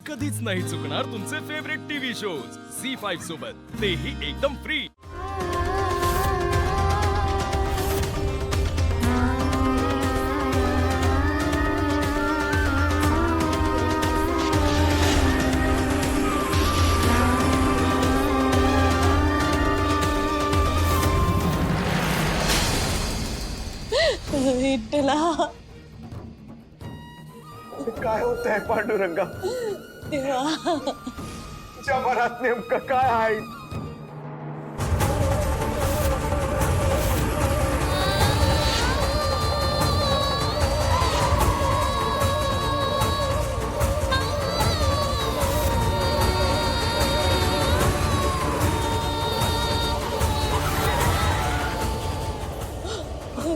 कधीच नाही चुकणार तुमचे फेवरेट टीव्ही शोज झी5 सोबत, तेही एकदम फ्री। विठ्ठला, काय होतंय पांडुरंगा? देवा, तुझ्या मनात नेमकं काय आहे?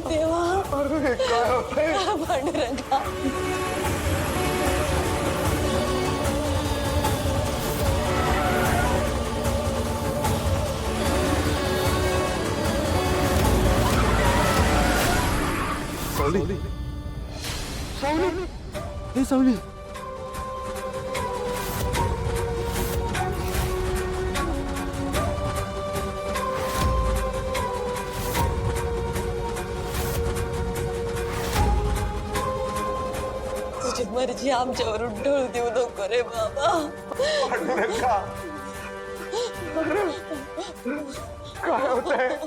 देवा, अरे काय होतंय? पांडुरंगा, सावली, सावली, हे सावली, तुझी मर्जी आमच्यावरून ढोळ देऊ नको रे बाबा। पांडुरंगा, अरे, काय होतंय?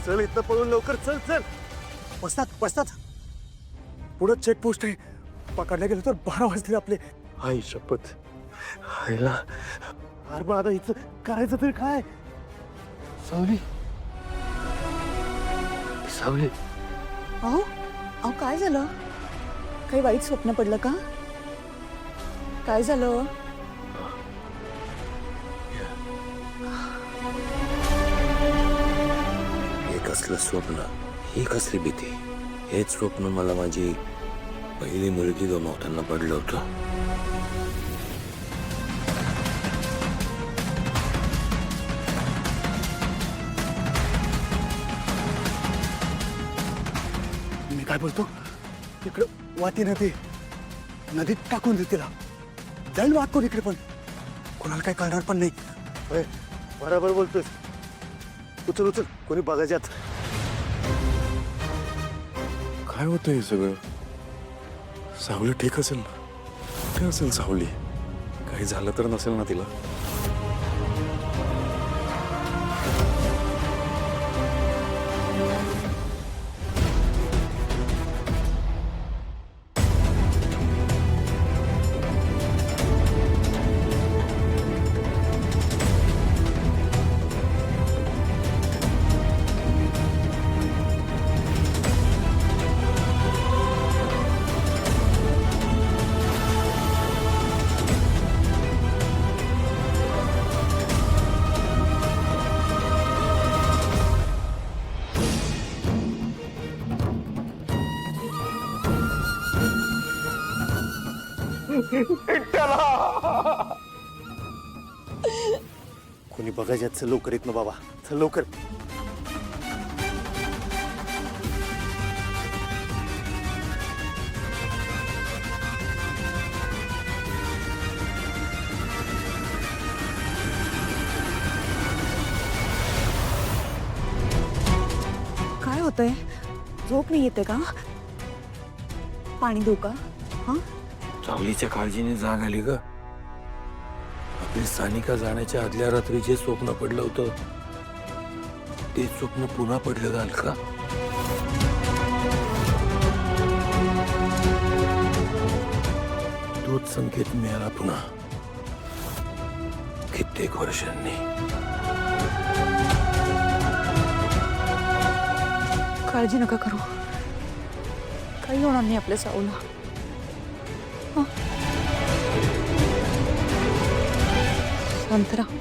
चल इथं पळून लवकर चल चल। पसतात पसतात, पुढं चेकपोस्ट आहे, पकडल्या गेलं तर 12 वाजले आपले। आई शपथ, आईला अरे पण आता हिचं करायचं तरी काय? सावली, सावली, अहो अहो काय झालं? काही वाईट स्वप्न पडलं का? काय झालं? हे कसलं स्वप्न, ही कसली भीती? हेच स्वप्न मला माझी पहिली मुलगी गमावताना पडलं होतं। मी काय बोलतो, इकडं वाती नदी, नदीत टाकून दे तिला, जाईल वाकून इकडे, पण कोणाला काय कळणार पण नाही। बरोबर बोलतोस, उचल उचल, कोणी बघायच्यात। काय होतं हे सगळं? सावली ठीक असेल ना? कुठे असेल सावली? काही झालं तर नसेल ना तिला? कोणी बघायच्यात, चल लवकर, येत ना बाबा, चल लवकर। काय होतंय? झोप नाही येते का? पाणी देऊ का? हा, सावलीच्या काळजीने जाग आली ग। आपली सानिका जाण्याच्या आदल्या रात्री जे स्वप्न पडलं होतं, ते स्वप्न पुन्हा पडलं घाल का? तोच संकेत मिळाला पुन्हा, कित्येक वर्षांनी। काळजी नका करू, काही होणार नाही आपल्या साऊला। हं? शांत राहा.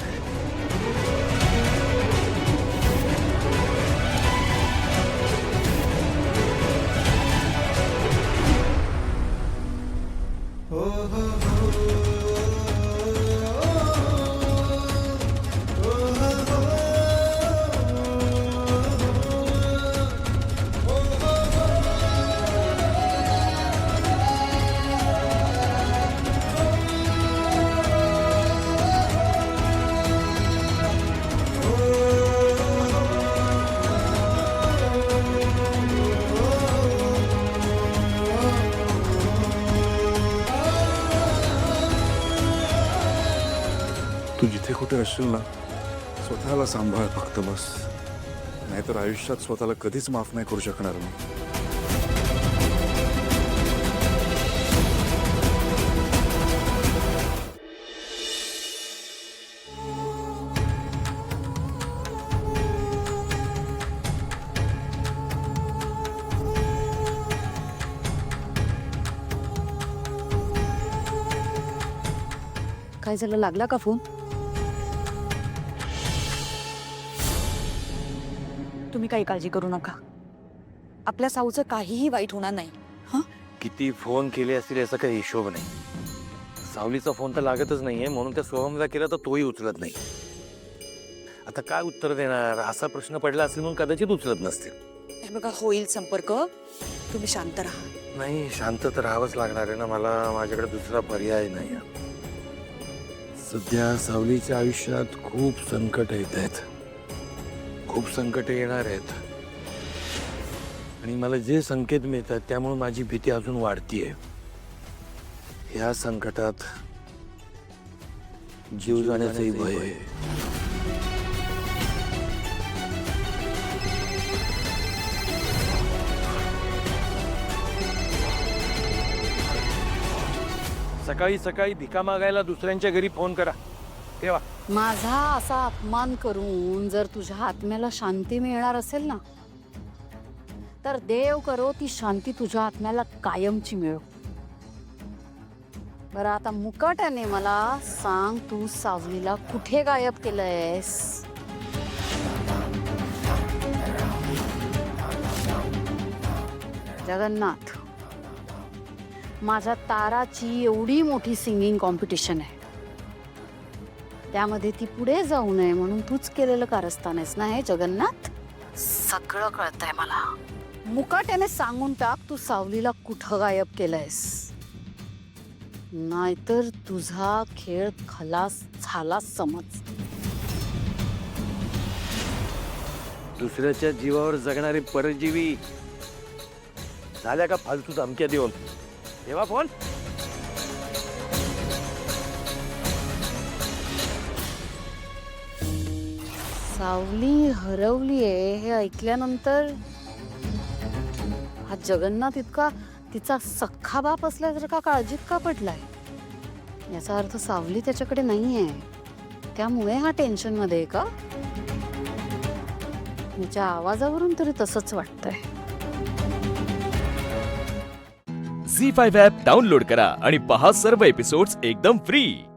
तू जिथे कुठे असशील ना, स्वतःला सांभाळ फक्त बस. नाहीतर आयुष्यात स्वतःला कधीच माफ नाही करू शकणार मी. काय झालं, लागला का फोन? तुम्ही काही काळजी करू नका. आपल्या साऊचं काहीही वाईट होणार नाही. हं? किती फोन केले असतील याचा काही हिशोब नाही. सावलीचा फोन तर लागतच नाहीये, म्हणून त्या सोहमला केला तर तोही उचलत नाही. आता काय उत्तर देणार असा प्रश्न पडला असेल म्हणून कदाचित उचलत नसतील. हे बघा, होईल संपर्क. तुम्ही शांत राहा. नाही, शांत तर राहावंच लागणार आहे ना मला. माझ्याकडे दुसरा पर्याय नाही. सध्या सावलीच्या आयुष्यात खूप संकट येत आहेत, खूप संकट येणार आहेत. आणि मला जे संकेत मिळतात त्यामुळे माझी भीती अजून वाढतीये. या संकटात जीव जाण्याचंही भय आहे. सकाळी सकाळी भिका मागायला दुसऱ्यांच्या घरी फोन करा तेव्हा. माझा असा अपमान करून जर तुझ्या आत्म्याला शांती मिळणार असेल ना, तर देव करो ती शांती तुझ्या आत्म्याला कायमची मिळो. बरं, आता मुकाट्याने मला सांग, तू सावलीला कुठे गायब केलंयस? जगन्नाथ, माझ्या ताराची एवढी मोठी सिंगिंग कॉम्पिटिशन आहे, त्यामध्ये ती पुढे जाऊ नये म्हणून तूच केलेलं कारस्थान आहेस ना हे जगन्नाथ? सगळं कळतंय मला. मुकाट्याने सांगून टाक, तू सावलीला कुठं गायब केलंयस, नाहीतर तुझा खेळ खलास झाला समज. दुसऱ्याच्या जीवावर जगणारे परजीवी झाल्या का फालतू धमक्या देऊन? तेव्हा फोन. सावली हरवलीये हे ऐकल्यानंतर हा जगन्नाथ इतका तिचा सख्खा बाप असल्यासारखा काळजीत का पडलाय? याचा अर्थ सावली त्याच्याकडे नाहीये, त्यामुळे हा टेन्शन मध्ये आहे का? तिच्या आवाजावरून तरी तसंच वाटतंय. झी 5 ॲप डाउनलोड करा आणि पहा सर्व एपिसोड्स एकदम फ्री.